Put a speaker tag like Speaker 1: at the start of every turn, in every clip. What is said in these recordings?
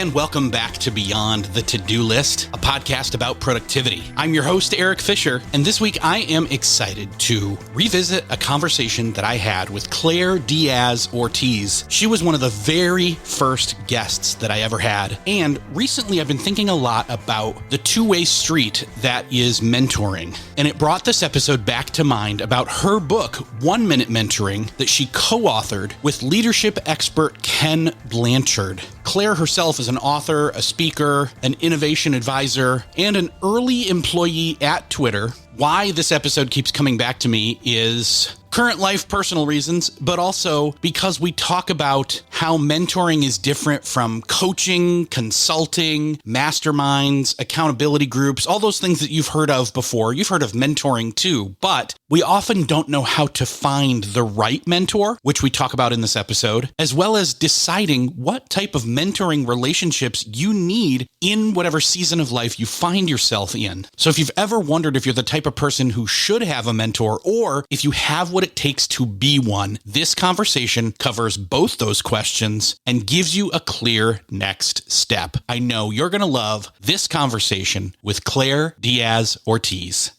Speaker 1: and welcome back to Beyond the To-Do List, a podcast about productivity. I'm your host, Eric Fisher, and this week I am excited to revisit a conversation that I had with Claire Diaz-Ortiz. She was one of the very first guests that I ever had, and recently I've been thinking a lot about the two-way street that is mentoring, and it brought this episode back to mind about her book, 1 Minute Mentoring, that she co-authored with leadership expert Ken Blanchard. Claire herself is an author, a speaker, an innovation advisor, and an early employee at Twitter. Why this episode keeps coming back to me is current life, personal reasons, but also because we talk about how mentoring is different from coaching, consulting, masterminds, accountability groups, all those things that you've heard of before. You've heard of mentoring too, but we often don't know how to find the right mentor, which we talk about in this episode, as well as deciding what type of mentoring relationships you need in whatever season of life you find yourself in. So if you've ever wondered if you're the type of person who should have a mentor, or if you have what it takes to be one, this conversation covers both those questions and gives you a clear next step. I know you're going to love this conversation with Claire Diaz-Ortiz.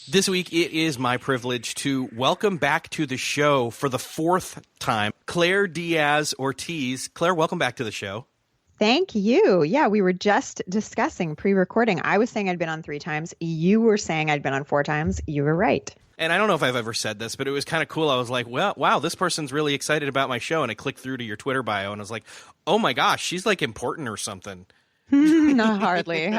Speaker 1: This week, it is my privilege to welcome back to the show for the fourth time, Claire Diaz-Ortiz. Claire, welcome back to the show.
Speaker 2: Thank you. Yeah, we were just discussing pre-recording. I was saying I'd been on 3 times. You were saying I'd been on 4 times. You were right.
Speaker 1: And I don't know if I've ever said this, but it was kind of cool. I was like, well, wow, this person's really excited about my show. And I clicked through to your Twitter bio and I was like, oh my gosh, she's like important or something.
Speaker 2: No, hardly.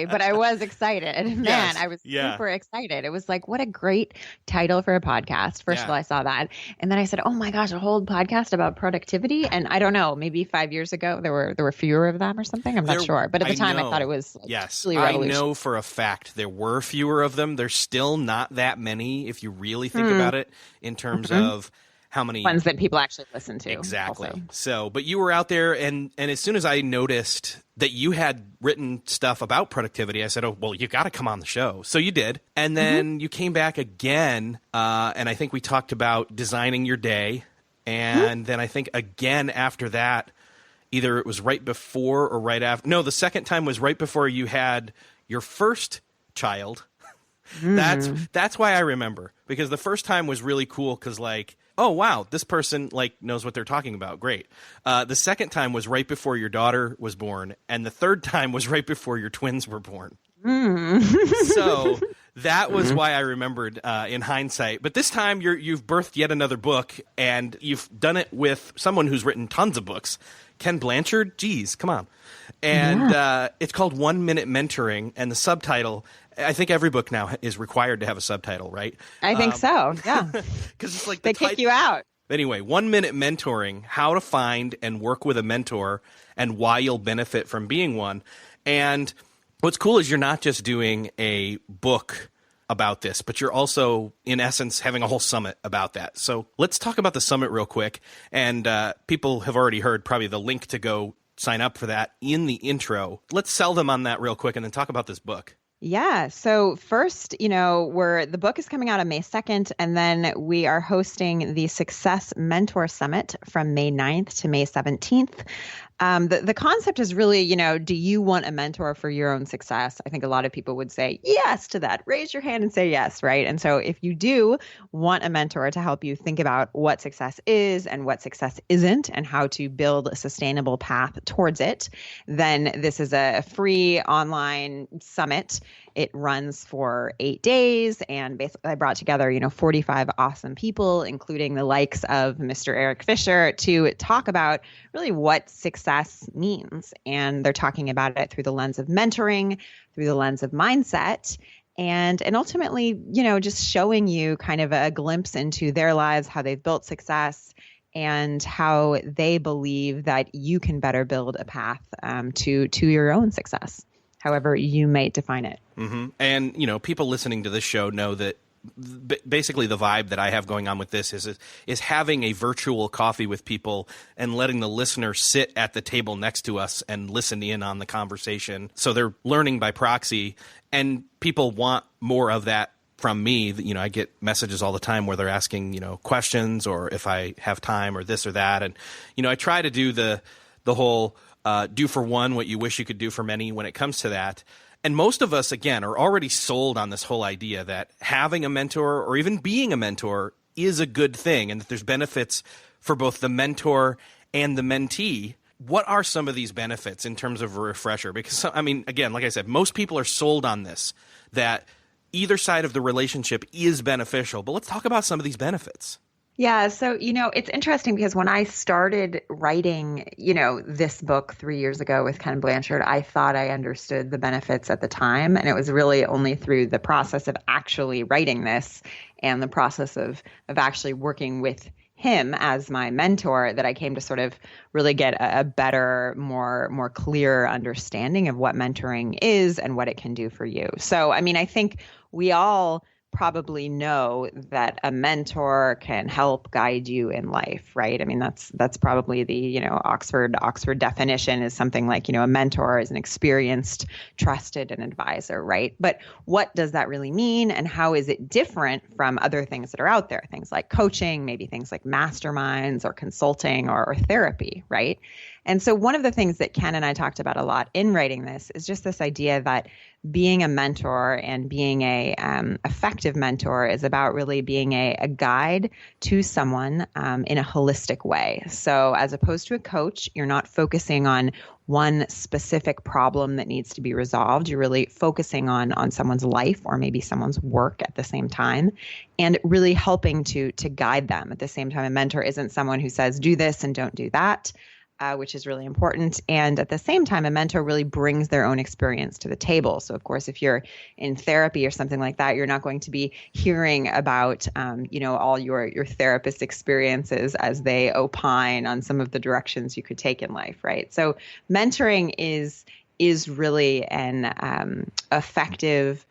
Speaker 2: But I was excited. Man,
Speaker 1: yes.
Speaker 2: I was super excited. It was like, what a great title for a podcast. First of all, I saw that. And then I said, oh my gosh, a whole podcast about productivity. And I don't know, maybe 5 years ago, there were fewer of them or something. I'm not sure. But at the time, I thought it was really
Speaker 1: I know for a fact there were fewer of them. There's still not that many if you really think about it in terms of how many
Speaker 2: ones that people actually listen to.
Speaker 1: Exactly.
Speaker 2: Also.
Speaker 1: So, but you were out there, and as soon as I noticed that you had written stuff about productivity, I said, oh, well, you got to come on the show. So you did. And then you came back again, and I think we talked about designing your day. And then I think again after that, either it was right before or right after. No, the second time was right before you had your first child. That's why I remember, because the first time was really cool because, like, oh, wow, this person, like, knows what they're talking about. Great. The second time was right before your daughter was born, and the third time was right before your twins were born. So that was why I remembered in hindsight. But this time you've birthed yet another book, and you've done it with someone who's written tons of books. Ken Blanchard, geez, come on. And it's called 1 Minute Mentoring, and the subtitle, I think every book now is required to have a subtitle, right?
Speaker 2: I think so, yeah.
Speaker 1: Because it's like
Speaker 2: they kick you out.
Speaker 1: Anyway, 1 Minute Mentoring, how to find and work with a mentor and why you'll benefit from being one. And what's cool is you're not just doing a book about this, but you're also, in essence, having a whole summit about that. So let's talk about the summit real quick. And people have already heard probably the link to go sign up for that in the intro. Let's sell them on that real quick and then talk about this book.
Speaker 2: Yeah. So first, the book is coming out on May 2nd, and then we are hosting the Success Mentor Summit from May 9th to May 17th. The concept is really, do you want a mentor for your own success? I think a lot of people would say yes to that. Raise your hand and say yes, right? And so if you do want a mentor to help you think about what success is and what success isn't and how to build a sustainable path towards it, then this is a free online summit. It runs for 8 days, and basically I brought together, 45 awesome people, including the likes of Mr. Eric Fisher, to talk about really what success means. And they're talking about it through the lens of mentoring, through the lens of mindset, and ultimately, just showing you kind of a glimpse into their lives, how they've built success, and how they believe that you can better build a path to your own success, however you might define it.
Speaker 1: Mm-hmm. And, people listening to this show know that basically the vibe that I have going on with this is having a virtual coffee with people and letting the listener sit at the table next to us and listen in on the conversation. So they're learning by proxy, and people want more of that from me. I get messages all the time where they're asking, questions, or if I have time or this or that. And, I try to do the
Speaker 3: the whole do for one what you wish you could do for many when it comes to that. And most of us, again, are already sold on this whole idea that having a mentor or even being a mentor is a good thing and that there's benefits for both the mentor and the mentee. What are some of these benefits in terms of a refresher? Because, I mean, again, like I said, most people are sold on this, that either side of the relationship is beneficial. But let's talk about some of these benefits.
Speaker 2: Yeah. So, it's interesting because when I started writing, this book 3 years ago with Ken Blanchard, I thought I understood the benefits at the time. And it was really only through the process of actually writing this and the process of actually working with him as my mentor that I came to sort of really get a better, more clear understanding of what mentoring is and what it can do for you. So, I mean, I think we all probably know that a mentor can help guide you in life, right? I mean, that's probably the, Oxford definition is something like, a mentor is an experienced, trusted, and advisor, right? But what does that really mean? And how is it different from other things that are out there? Things like coaching, maybe things like masterminds or consulting or therapy, right? And so one of the things that Ken and I talked about a lot in writing this is just this idea that being a mentor and being a effective mentor is about really being a guide to someone in a holistic way. So as opposed to a coach, you're not focusing on one specific problem that needs to be resolved. You're really focusing on someone's life or maybe someone's work at the same time and really helping to guide them. At the same time, a mentor isn't someone who says, do this and don't do that. Which is really important. And at the same time, a mentor really brings their own experience to the table. So of course, if you're in therapy or something like that, you're not going to be hearing about, all your therapist experiences as they opine on some of the directions you could take in life, right? So mentoring is really an effective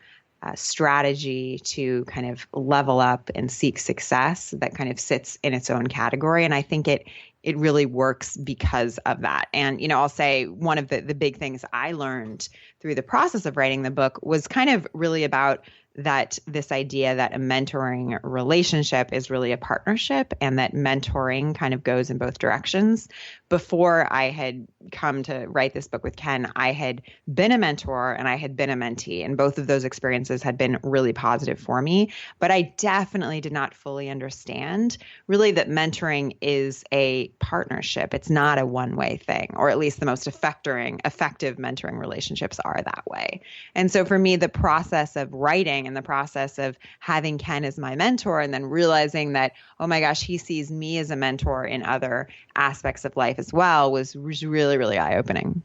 Speaker 2: strategy to kind of level up and seek success that kind of sits in its own category. And I think it really works because of that. And, I'll say one of the big things I learned through the process of writing the book was kind of really about this idea that a mentoring relationship is really a partnership and that mentoring kind of goes in both directions. Before I had come to write this book with Ken, I had been a mentor and I had been a mentee, and both of those experiences had been really positive for me. But I definitely did not fully understand really that mentoring is a partnership. It's not a one-way thing, or at least the most effective mentoring relationships are that way. And so for me, the process of writing and the process of having Ken as my mentor and then realizing that, oh my gosh, he sees me as a mentor in other aspects of life as well was really, really eye-opening.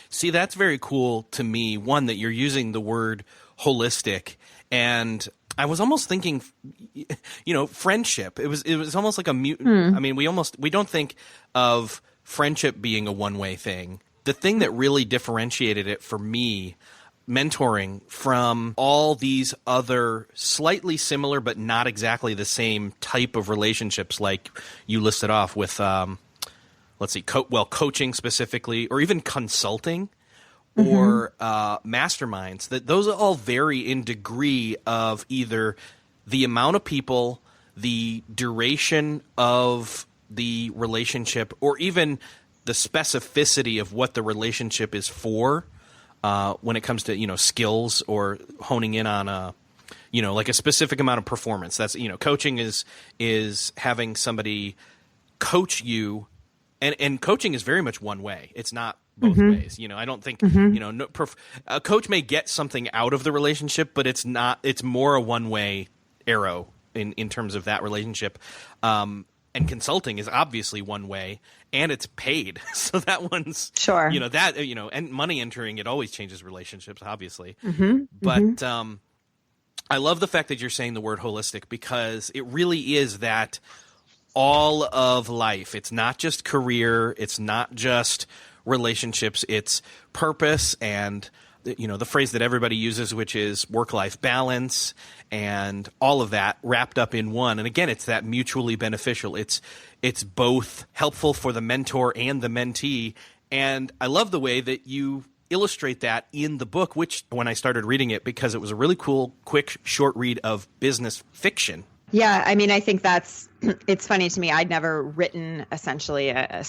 Speaker 3: See, that's very cool to me. One, that you're using the word holistic, and I was almost thinking, friendship. It was almost like a I mean, we don't think of friendship being a one-way thing. The thing that really differentiated it for me, mentoring, from all these other slightly similar but not exactly the same type of relationships like you listed off with, coaching specifically, or even consulting, or masterminds, that those all vary in degree of either the amount of people, the duration of the relationship, or even the specificity of what the relationship is for. When it comes to, skills or honing in on like a specific amount of performance. That's, coaching is having somebody coach you, and coaching is very much one way. It's not both ways. I don't think, a coach may get something out of the relationship, but it's more a one-way arrow in terms of that relationship. And consulting is obviously one way, and it's paid. So that one's
Speaker 2: sure.
Speaker 3: And money entering, it always changes relationships, obviously. But I love the fact that you're saying the word holistic, because it really is that all of life. It's not just career. It's not just relationships. It's purpose and the phrase that everybody uses, which is work-life balance, and all of that wrapped up in one. And again, it's that mutually beneficial. It's both helpful for the mentor and the mentee. And I love the way that you illustrate that in the book, which when I started reading it, because it was a really cool, quick, short read of business fiction.
Speaker 2: Yeah, I mean, I think that's It's funny to me. I'd never written essentially a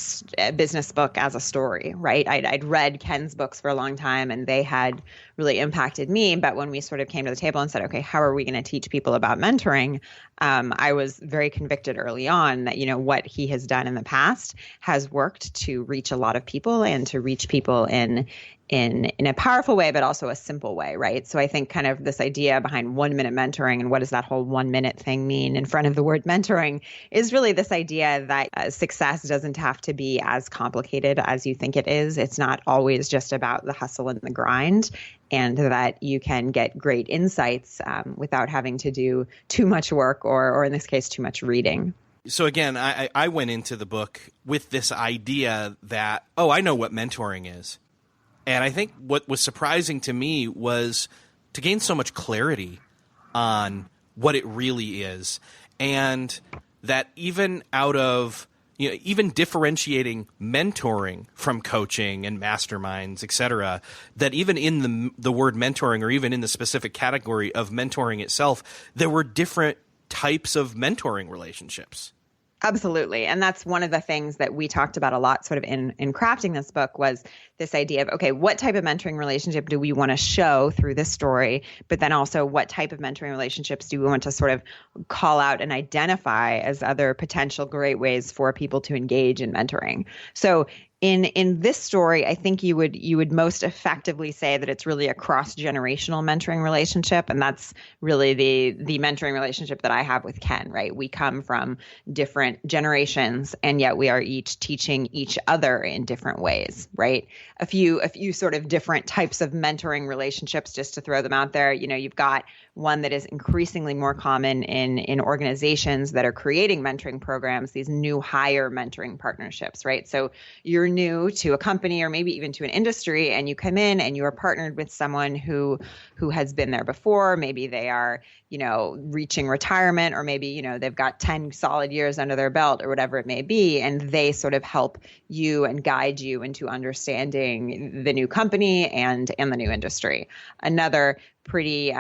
Speaker 2: business book as a story, right? I'd read Ken's books for a long time and they had really impacted me. But when we sort of came to the table and said, okay, how are we going to teach people about mentoring? I was very convicted early on that, what he has done in the past has worked to reach a lot of people and to reach people in a powerful way, but also a simple way, right? So I think kind of this idea behind 1 minute mentoring and what does that whole 1 minute thing mean in front of the word mentoring is really this idea that success doesn't have to be as complicated as you think it is. It's not always just about the hustle and the grind, and that you can get great insights without having to do too much work or in this case, too much reading.
Speaker 3: So again, I went into the book with this idea that, I know what mentoring is. And I think what was surprising to me was to gain so much clarity on what it really is. And that even out of, even differentiating mentoring from coaching and masterminds, et cetera, that even in the word mentoring or even in the specific category of mentoring itself, there were different types of mentoring relationships.
Speaker 2: Absolutely. And that's one of the things that we talked about a lot sort of in crafting this book was this idea of, okay, what type of mentoring relationship do we want to show through this story? But then also what type of mentoring relationships do we want to sort of call out and identify as other potential great ways for people to engage in mentoring? So in this story, I think you would most effectively say that it's really a cross-generational mentoring relationship. And that's really the mentoring relationship that I have with Ken, right? We come from different generations, and yet we are each teaching each other in different ways, right? A few sort of different types of mentoring relationships, just to throw them out there. You've got one that is increasingly more common in organizations that are creating mentoring programs, these new hire mentoring partnerships, right? So you're new to a company or maybe even to an industry, and you come in and you are partnered with someone who has been there before. Maybe they are, reaching retirement, or maybe, they've got 10 solid years under their belt or whatever it may be. And they sort of help you and guide you into understanding the new company and the new industry. Another pretty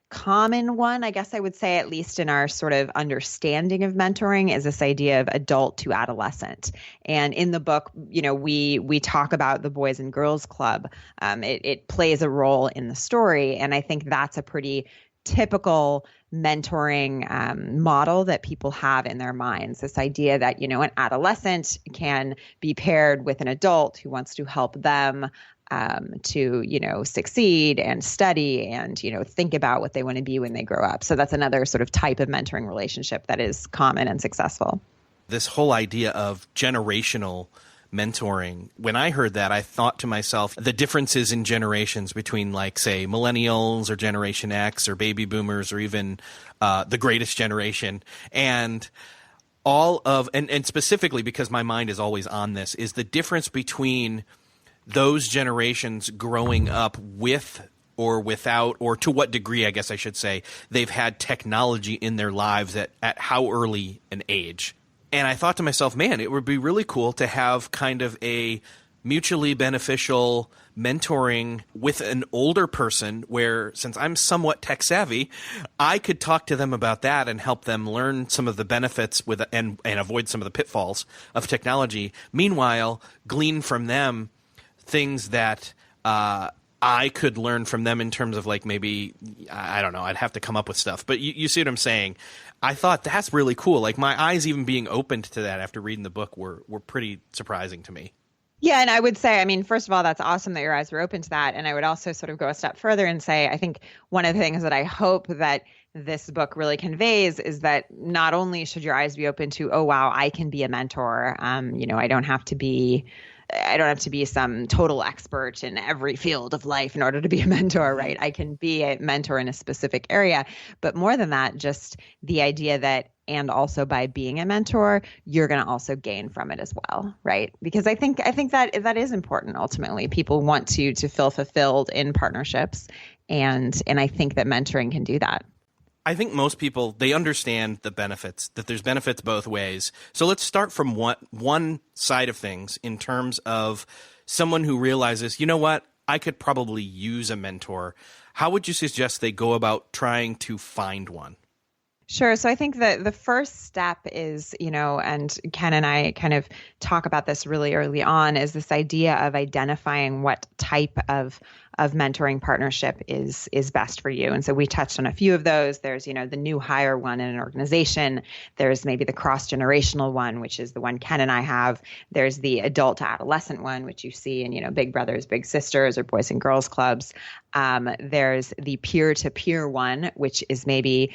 Speaker 2: common one, I guess I would say, at least in our sort of understanding of mentoring, is this idea of adult to adolescent. And in the book, we talk about the Boys and Girls Club. It plays a role in the story. And I think that's a pretty typical mentoring model that people have in their minds. This idea that, an adolescent can be paired with an adult who wants to help them to, succeed and study and, think about what they want to be when they grow up. So that's another sort of type of mentoring relationship that is common and successful.
Speaker 3: This whole idea of generational mentoring, when I heard that, I thought to myself, the differences in generations between, like, say, millennials or Generation X or baby boomers or even the greatest generation, and all of, and specifically because my mind is always on this, is the difference between those generations growing up with or without, or to what degree, I guess I should say, they've had technology in their lives at how early an age. And I thought to myself, man, it would be really cool to have kind of a mutually beneficial mentoring with an older person where, since I'm somewhat tech savvy, I could talk to them about that and help them learn some of the benefits and avoid some of the pitfalls of technology. Meanwhile, glean from them things that I could learn from them in terms of, like, maybe, I don't know, I'd have to come up with stuff. But you see what I'm saying? I thought that's really cool. Like, my eyes even being opened to that after reading the book were pretty surprising to me.
Speaker 2: Yeah, and I would say, first of all, that's awesome that your eyes were open to that. And I would also sort of go a step further and say, I think one of the things that I hope that this book really conveys is that not only should your eyes be open to, oh, wow, I can be a mentor. I don't have to be some total expert in every field of life in order to be a mentor, right? I can be a mentor in a specific area. But more than that, just the idea that, and also by being a mentor, you're going to also gain from it as well, right? Because I think that is important. Ultimately, people want to feel fulfilled in partnerships, and I think that mentoring can do that.
Speaker 3: I think most people, they understand the benefits, that there's benefits both ways. So let's start from one side of things in terms of someone who realizes, you know what, I could probably use a mentor. How would you suggest they go about trying to find one?
Speaker 2: Sure. So I think that the first step is, and Ken and I kind of talk about this really early on, is this idea of identifying what type of mentoring partnership is best for you. And so we touched on a few of those. There's, the new hire one in an organization. There's maybe the cross-generational one, which is the one Ken and I have. There's the adult to adolescent one, which you see in, Big Brothers, Big Sisters, or Boys and Girls Clubs. There's the peer-to-peer one, which is maybe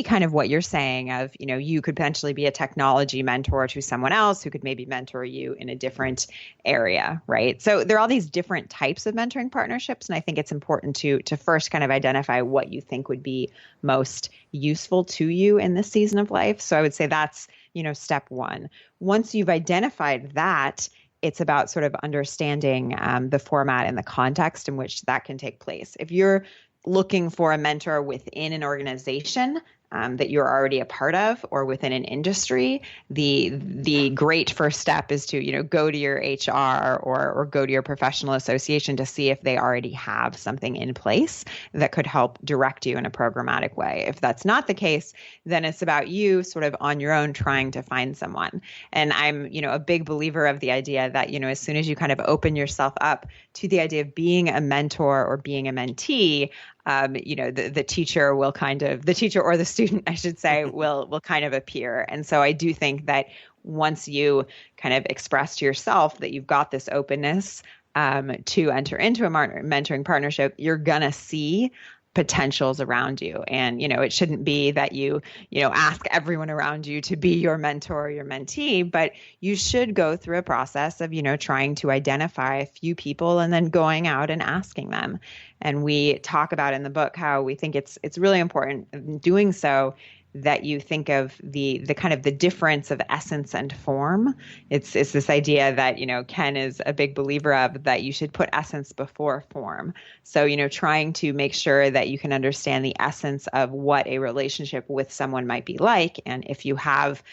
Speaker 2: kind of what you're saying of, you could potentially be a technology mentor to someone else who could maybe mentor you in a different area, right? So there are all these different types of mentoring partnerships. And I think it's important to first kind of identify what you think would be most useful to you in this season of life. So I would say that's, step one. Once you've identified that, it's about sort of understanding the format and the context in which that can take place. If you're looking for a mentor within an organization that you're already a part of, or within an industry, the great first step is to go to your HR or go to your professional association to see if they already have something in place that could help direct you in a programmatic way. If that's not the case, then it's about you sort of on your own trying to find someone. And I'm a big believer of the idea that as soon as you kind of open yourself up to the idea of being a mentor or being a mentee, the teacher will the teacher or the student, I should say, will kind of appear. And so I do think that once you kind of express to yourself that you've got this openness to enter into a mentoring partnership, you're going to see potentials around you. And, it shouldn't be that you ask everyone around you to be your mentor or your mentee, but you should go through a process of, trying to identify a few people and then going out and asking them. And we talk about in the book how we think it's really important in doing so that you think of the kind of the difference of essence and form. It's this idea that, Ken is a big believer of, that you should put essence before form. So, trying to make sure that you can understand the essence of what a relationship with someone might be like. And if you have,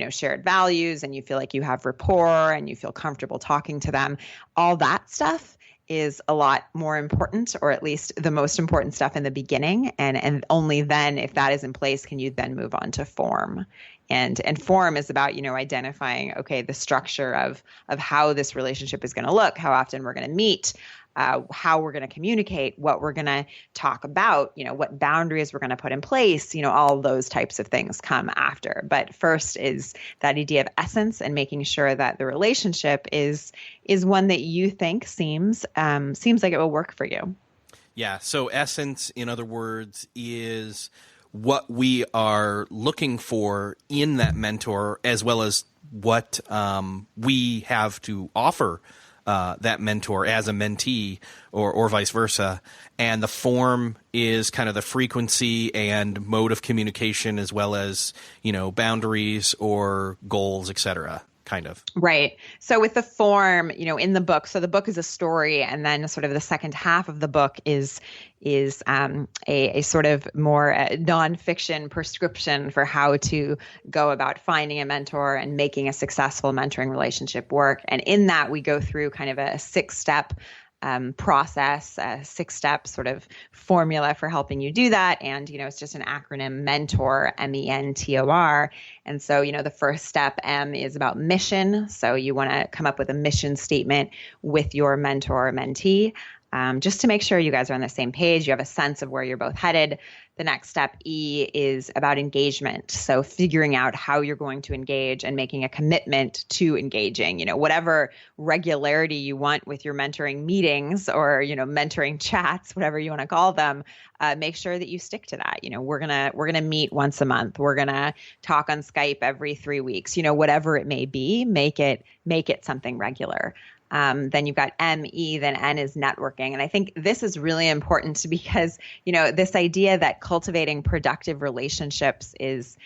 Speaker 2: shared values and you feel like you have rapport and you feel comfortable talking to them, all that stuff is a lot more important, or at least the most important stuff in the beginning. And only then, if that is in place, can you then move on to form. And form is about, identifying, okay, the structure of how this relationship is going to look, how often we're going to meet, how we're going to communicate, what we're going to talk about, what boundaries we're going to put in place, all those types of things come after. But first is that idea of essence and making sure that the relationship is one that you think seems like it will work for you.
Speaker 3: Yeah. So essence, in other words, is what we are looking for in that mentor, as well as what we have to offer that mentor as a mentee, or vice versa. And the form is kind of the frequency and mode of communication, as well as, boundaries or goals, et cetera. Kind of. Right.
Speaker 2: So with the form, in the book, so the book is a story, and then sort of the second half of the book is a sort of more nonfiction prescription for how to go about finding a mentor and making a successful mentoring relationship work. And in that, we go through kind of a 6-step process, a 6-step sort of formula for helping you do that. And, it's just an acronym, MENTOR, MENTOR. And so, the first step, M, is about mission. So you want to come up with a mission statement with your mentor or mentee, just to make sure you guys are on the same page. You have a sense of where you're both headed. The next step, E, is about engagement. So figuring out how you're going to engage and making a commitment to engaging, whatever regularity you want with your mentoring meetings or, mentoring chats, whatever you want to call them, make sure that you stick to that. We're going to meet once a month. We're going to talk on Skype every 3 weeks, whatever it may be, make it something regular. Then you've got ME, then N is networking. And I think this is really important because, this idea that cultivating productive relationships is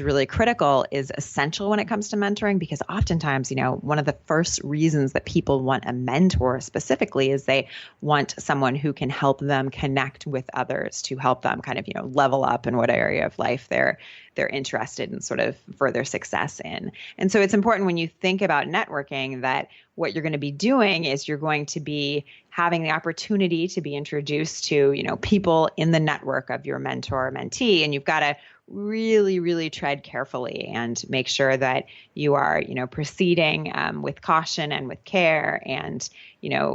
Speaker 2: really critical, is essential when it comes to mentoring, because oftentimes, one of the first reasons that people want a mentor specifically is they want someone who can help them connect with others, to help them kind of, level up in what area of life they're interested in sort of further success in. And so it's important when you think about networking that what you're going to be doing is you're going to be having the opportunity to be introduced to, people in the network of your mentor or mentee, and you've got to really, really tread carefully and make sure that you are, proceeding with caution and with care and,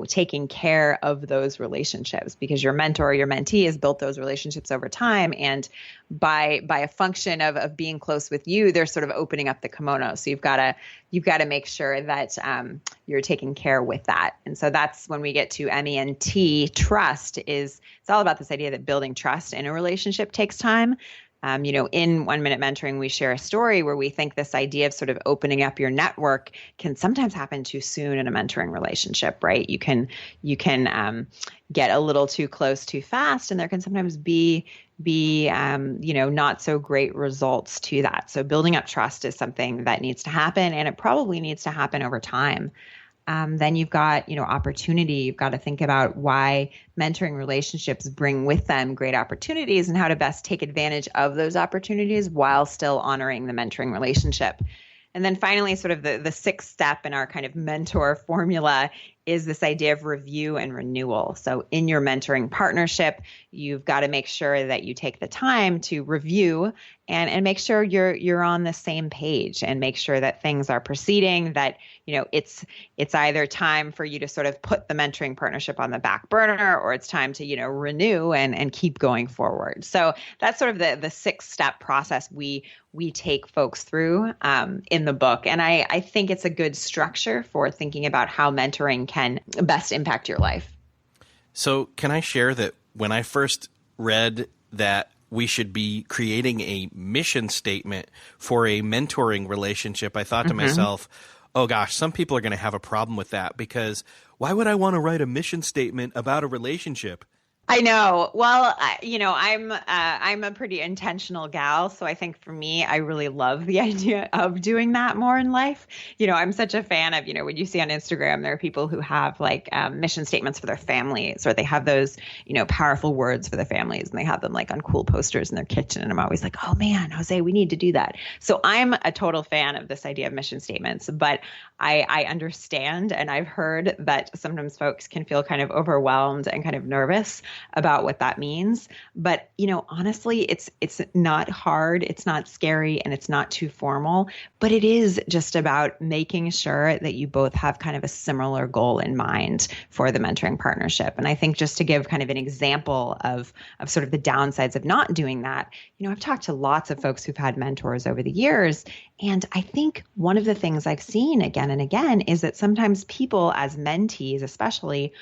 Speaker 2: taking care of those relationships, because your mentor, your mentee has built those relationships over time. And by a function of being close with you, they're sort of opening up the kimono. So you've got to make sure that you're taking care with that. And so that's when we get to MENT. Trust it's all about this idea that building trust in a relationship takes time. In 1 Minute Mentoring, we share a story where we think this idea of sort of opening up your network can sometimes happen too soon in a mentoring relationship, right? You can get a little too close too fast, and there can sometimes be not so great results to that. So building up trust is something that needs to happen, and it probably needs to happen over time. Then you've got, opportunity. You've got to think about why mentoring relationships bring with them great opportunities and how to best take advantage of those opportunities while still honoring the mentoring relationship. And then finally, sort of the sixth step in our kind of mentor formula is this idea of review and renewal. So in your mentoring partnership, you've got to make sure that you take the time to review and make sure you're on the same page, and make sure that things are proceeding, that, it's either time for you to sort of put the mentoring partnership on the back burner, or it's time to, renew and keep going forward. So that's sort of the 6-step process we take folks through in the book. And I think it's a good structure for thinking about how mentoring can best impact your life.
Speaker 3: So can I share that when I first read that we should be creating a mission statement for a mentoring relationship, I thought to myself, oh gosh, some people are going to have a problem with that, because why would I want to write a mission statement about a relationship?
Speaker 2: I know. Well, I'm a pretty intentional gal. So I think for me, I really love the idea of doing that more in life. I'm such a fan of, when you see on Instagram, there are people who have like mission statements for their families, or they have those, powerful words for their families, and they have them like on cool posters in their kitchen. And I'm always like, oh man, Jose, we need to do that. So I'm a total fan of this idea of mission statements, but I understand, and I've heard that sometimes folks can feel kind of overwhelmed and kind of nervous about what that means. But, honestly, it's not hard, it's not scary, and it's not too formal, but it is just about making sure that you both have kind of a similar goal in mind for the mentoring partnership. And I think just to give kind of an example of sort of the downsides of not doing that, I've talked to lots of folks who've had mentors over the years, and I think one of the things I've seen again and again is that sometimes people, as mentees especially,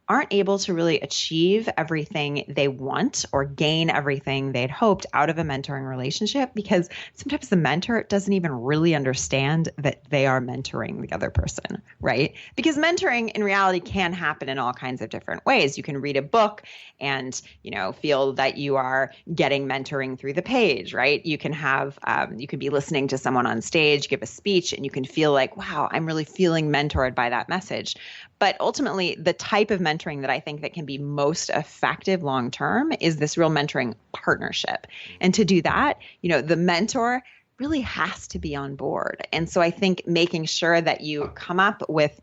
Speaker 2: aren't able to really achieve everything they want or gain everything they'd hoped out of a mentoring relationship, because sometimes the mentor doesn't even really understand that they are mentoring the other person, right? Because mentoring in reality can happen in all kinds of different ways. You can read a book and, feel that you are getting mentoring through the page, right? You can have, you could be listening to someone on stage give a speech, and you can feel like, wow, I'm really feeling mentored by that message. But ultimately, the type of mentoring that I think that can be most effective long-term is this real mentoring partnership. And to do that, the mentor really has to be on board. And so I think making sure that you come up with,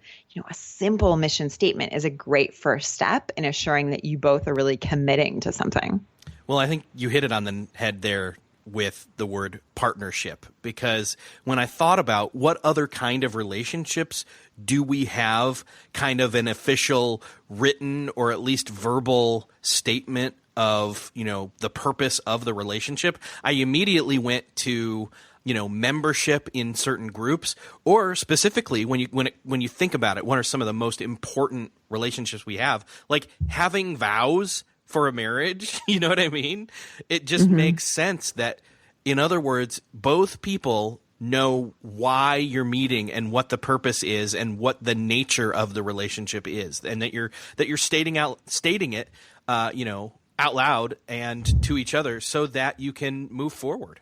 Speaker 2: a simple mission statement is a great first step in assuring that you both are really committing to something.
Speaker 3: Well, I think you hit it on the head there with the word partnership, because when I thought about what other kind of relationships do we have kind of an official written or at least verbal statement of, the purpose of the relationship, I immediately went to, membership in certain groups, or specifically when you think about it, what are some of the most important relationships we have, like having vows for a marriage, you know what I mean? It just makes sense that, in other words, both people know why you're meeting and what the purpose is and what the nature of the relationship is, and that you're stating it, out loud and to each other so that you can move forward.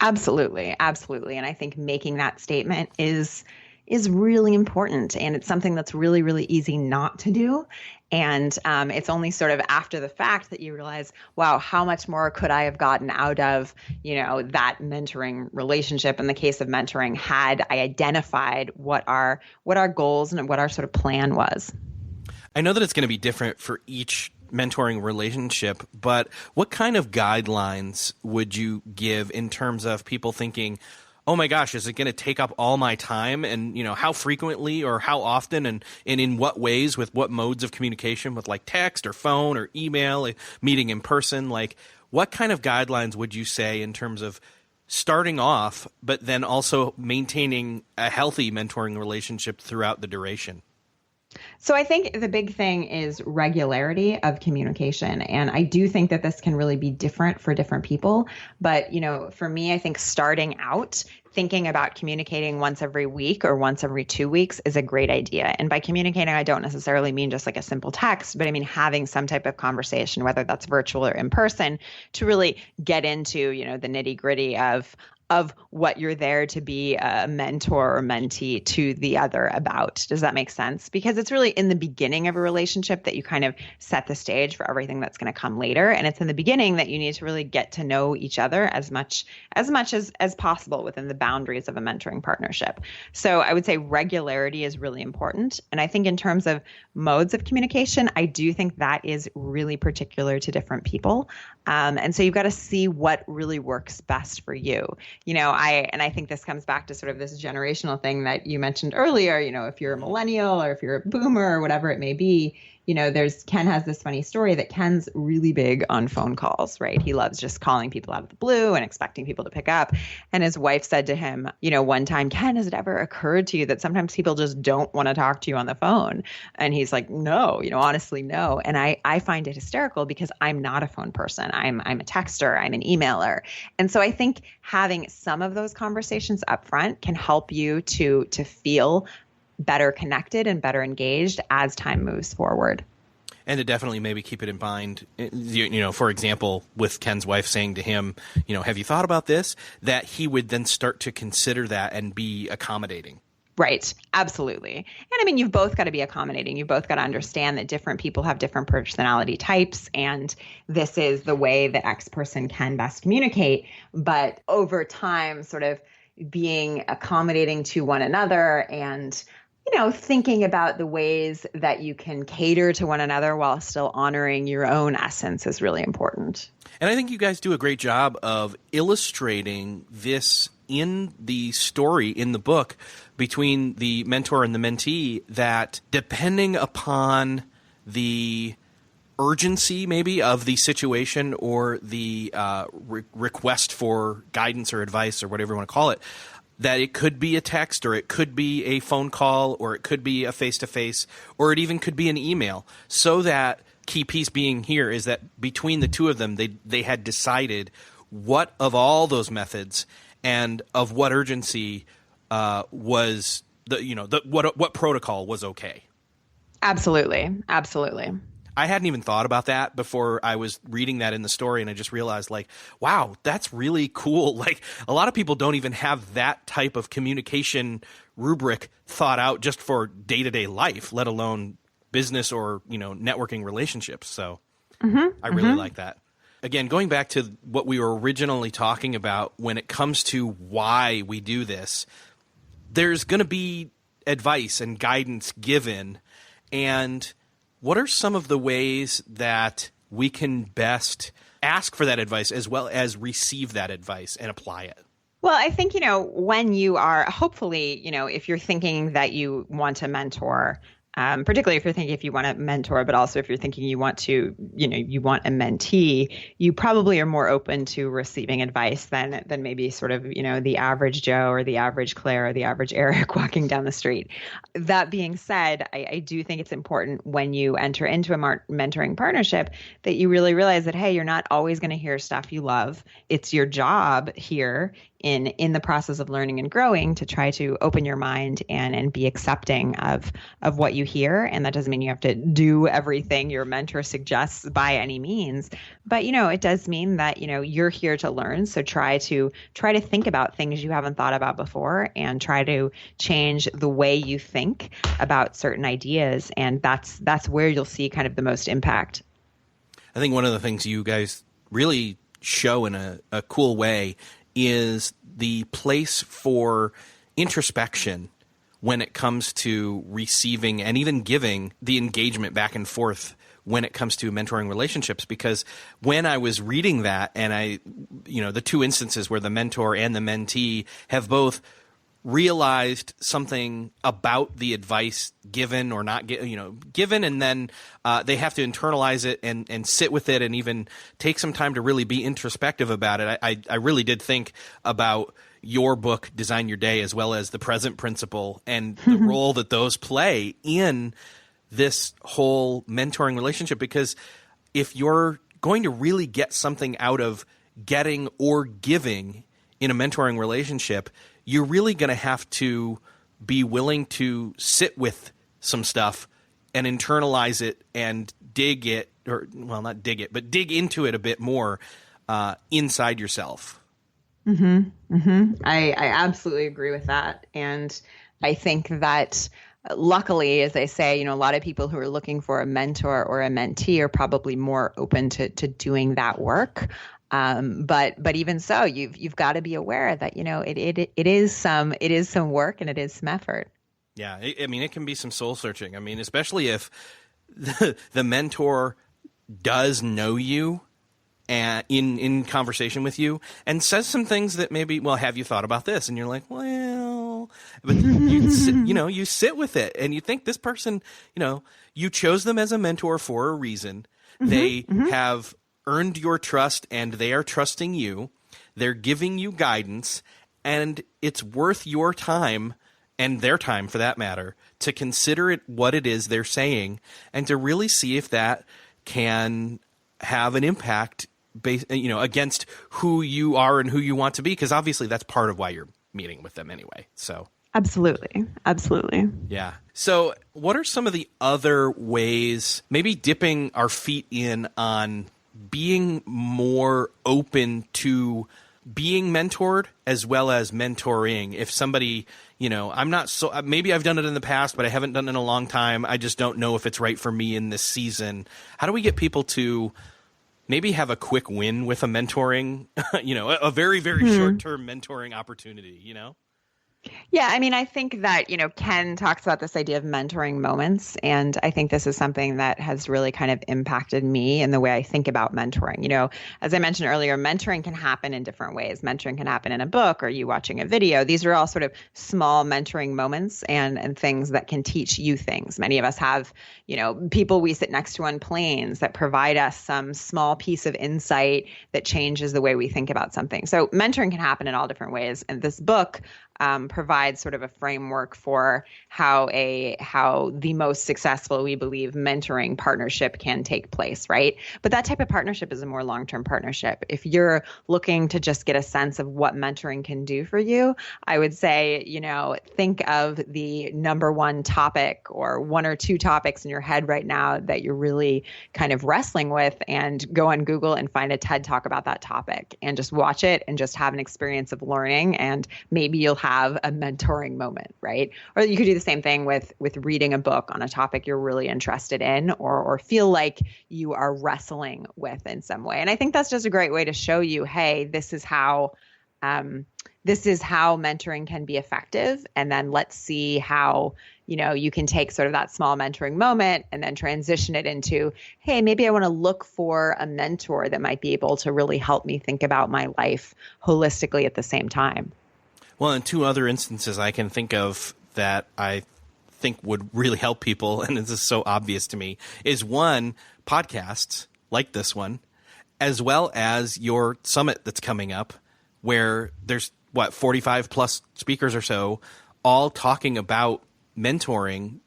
Speaker 2: Absolutely. Absolutely. And I think making that statement is really important. And it's something that's really, really easy not to do. And it's only sort of after the fact that you realize, wow, how much more could I have gotten out of, that mentoring relationship. In the case of mentoring, had I identified what our goals and what our sort of plan was.
Speaker 3: I know that it's going to be different for each mentoring relationship, but what kind of guidelines would you give in terms of people thinking, oh my gosh, is it going to take up all my time? And, how frequently or how often and in what ways, with what modes of communication, with like text or phone or email, meeting in person? Like, what kind of guidelines would you say in terms of starting off, but then also maintaining a healthy mentoring relationship throughout the duration?
Speaker 2: So I think the big thing is regularity of communication. And I do think that this can really be different for different people. But, for me, I think starting out thinking about communicating once every week or once every 2 weeks is a great idea. And by communicating, I don't necessarily mean just like a simple text, but I mean having some type of conversation, whether that's virtual or in person, to really get into, the nitty gritty of what you're there to be a mentor or mentee to the other about. Does that make sense? Because it's really in the beginning of a relationship that you kind of set the stage for everything that's going to come later. And it's in the beginning that you need to really get to know each other as much as possible within the boundaries of a mentoring partnership. So I would say regularity is really important. And I think in terms of modes of communication, I do think that is really particular to different people. And so you've got to see what really works best for you. I think this comes back to sort of this generational thing that you mentioned earlier. If you're a millennial or if you're a boomer or whatever it may be, Ken has this funny story that Ken's really big on phone calls, right? He loves just calling people out of the blue and expecting people to pick up. And his wife said to him, one time, Ken, has it ever occurred to you that sometimes people just don't want to talk to you on the phone? And he's like, no, honestly, no. And I find it hysterical because I'm not a phone person. I'm a texter, I'm an emailer. And so I think having some of those conversations up front can help you to feel better connected and better engaged as time moves forward.
Speaker 3: And to definitely maybe keep it in mind, for example, with Ken's wife saying to him, have you thought about this? That he would then start to consider that and be accommodating.
Speaker 2: Right. Absolutely. And I mean, you've both got to be accommodating. You've both got to understand that different people have different personality types, and this is the way that X person can best communicate. But over time, sort of being accommodating to one another and thinking about the ways that you can cater to one another while still honoring your own essence is really important.
Speaker 3: And I think you guys do a great job of illustrating this in the story, in the book, between the mentor and the mentee, that depending upon the urgency maybe of the situation or the request for guidance or advice or whatever you want to call it, that it could be a text or it could be a phone call or it could be a face-to-face or it even could be an email. So that key piece being here is that between the two of them, they had decided what of all those methods and of what urgency was what protocol was okay.
Speaker 2: Absolutely. Absolutely.
Speaker 3: I hadn't even thought about that before I was reading that in the story, and I just realized, like, wow, that's really cool. Like, a lot of people don't even have that type of communication rubric thought out just for day-to-day life, let alone business or, networking relationships. So I really like that. Again, going back to what we were originally talking about when it comes to why we do this, there's going to be advice and guidance given, and what are some of the ways that we can best ask for that advice as well as receive that advice and apply it?
Speaker 2: Well, I think, when you are hopefully, if you're thinking that you want to mentor, particularly if you're thinking if you want to mentor, but also if you're thinking you want to, you want a mentee, you probably are more open to receiving advice than maybe sort of, the average Joe or the average Claire or the average Eric walking down the street. That being said, I do think it's important when you enter into a mentoring partnership that you really realize that, hey, you're not always going to hear stuff you love. It's your job here in the process of learning and growing to try to open your mind and be accepting of what you hear. And that doesn't mean you have to do everything your mentor suggests by any means. But, it does mean that, you're here to learn. So try to think about things you haven't thought about before and try to change the way you think about certain ideas. And that's where you'll see kind of the most impact.
Speaker 3: I think one of the things you guys really show in a cool way is the place for introspection when it comes to receiving and even giving the engagement back and forth when it comes to mentoring relationships, because when I was reading that and the two instances where the mentor and the mentee have both realized something about the advice given or not given, and then they have to internalize it and sit with it and even take some time to really be introspective about it. I really did think about your book, Design Your Day, as well as the Present Principle and the role that those play in this whole mentoring relationship. Because if you're going to really get something out of getting or giving in a mentoring relationship, you're really going to have to be willing to sit with some stuff and internalize it and dig into it a bit more inside yourself.
Speaker 2: I absolutely agree with that. And I think that luckily, as I say, a lot of people who are looking for a mentor or a mentee are probably more open to doing that work. But even so, you've got to be aware that, it is some work and it is some effort.
Speaker 3: Yeah. It can be some soul searching. Especially if the mentor does know you and in conversation with you and says some things that maybe, well, have you thought about this? And you're like, well, but you sit with it and you think this person, you chose them as a mentor for a reason. They have earned your trust and they are trusting you. They're giving you guidance, and it's worth your time and their time, for that matter, to consider it what it is they're saying and to really see if that can have an impact against who you are and who you want to be, because obviously that's part of why you're meeting with them anyway. So
Speaker 2: Absolutely.
Speaker 3: Yeah. So what are some of the other ways, maybe dipping our feet in on being more open to being mentored as well as mentoring? If somebody, maybe I've done it in the past, but I haven't done it in a long time. I just don't know if it's right for me in this season. How do we get people to maybe have a quick win with a mentoring, a very, very short-term mentoring opportunity,
Speaker 2: Yeah, I think that, Ken talks about this idea of mentoring moments. And I think this is something that has really kind of impacted me in the way I think about mentoring. As I mentioned earlier, mentoring can happen in different ways. Mentoring can happen in a book or you watching a video. These are all sort of small mentoring moments and things that can teach you things. Many of us have, people we sit next to on planes that provide us some small piece of insight that changes the way we think about something. So mentoring can happen in all different ways. And this book provides sort of a framework for how the most successful, we believe, mentoring partnership can take place, right? But that type of partnership is a more long-term partnership. If you're looking to just get a sense of what mentoring can do for you, I would say, think of the number one topic or one or two topics in your head right now that you're really kind of wrestling with, and go on Google and find a TED Talk about that topic and just watch it and just have an experience of learning, and maybe you'll have a mentoring moment, right? Or you could do the same thing with reading a book on a topic you're really interested in or feel like you are wrestling with in some way. And I think that's just a great way to show you, hey, this is how mentoring can be effective. And then let's see how, you can take sort of that small mentoring moment and then transition it into, hey, maybe I want to look for a mentor that might be able to really help me think about my life holistically at the same time.
Speaker 3: Well, and two other instances I can think of that I think would really help people, and this is so obvious to me, is one, podcasts like this one, as well as your summit that's coming up, where there's, 45 plus speakers or so, all talking about mentoring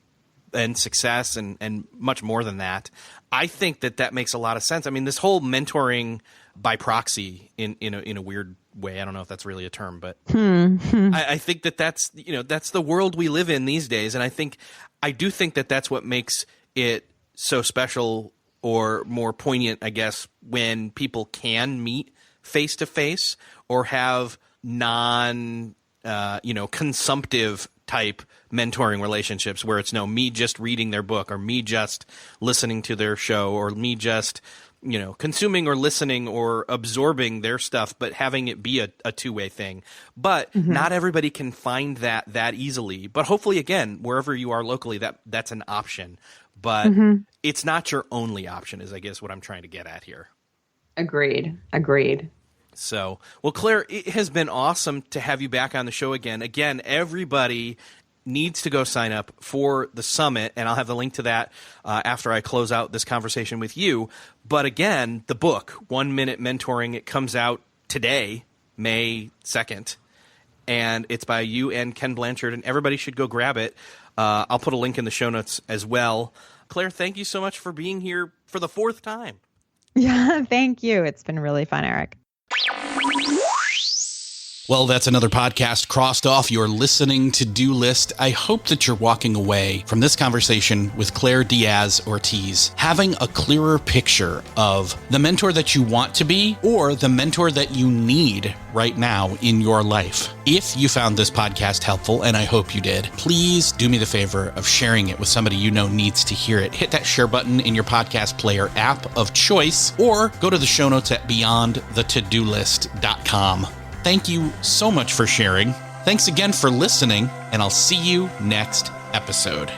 Speaker 3: and success and much more than that. I think that makes a lot of sense. This whole mentoring by proxy in a weird way, I don't know if that's really a term, but I think that's the world we live in these days. And I do think that's what makes it so special or more poignant, I guess, when people can meet face to face or have consumptive type mentoring relationships where it's me just reading their book or me just listening to their show or me just consuming or listening or absorbing their stuff, but having it be a two-way thing. But not everybody can find that easily. But hopefully, again, wherever you are locally, that's an option. but it's not your only option, is I guess what I'm trying to get at here.
Speaker 2: Agreed.
Speaker 3: So, well, Claire, it has been awesome to have you back on the show again. Again, everybody needs to go sign up for the summit, and I'll have the link to that after I close out this conversation with you. But again, the book, 1 Minute Mentoring, it comes out today, May 2nd, and it's by you and Ken Blanchard, and everybody should go grab it. I'll put a link in the show notes as well. Claire, thank you so much for being here for the 4th time.
Speaker 2: Yeah, thank you. It's been really fun, Eric.
Speaker 1: Well, that's another podcast crossed off your listening to-do list. I hope that you're walking away from this conversation with Claire Diaz-Ortiz having a clearer picture of the mentor that you want to be or the mentor that you need right now in your life. If you found this podcast helpful, and I hope you did, please do me the favor of sharing it with somebody you know needs to hear it. Hit that share button in your podcast player app of choice, or go to the show notes at beyondthetodolist.com. Thank you so much for sharing. Thanks again for listening, and I'll see you next episode.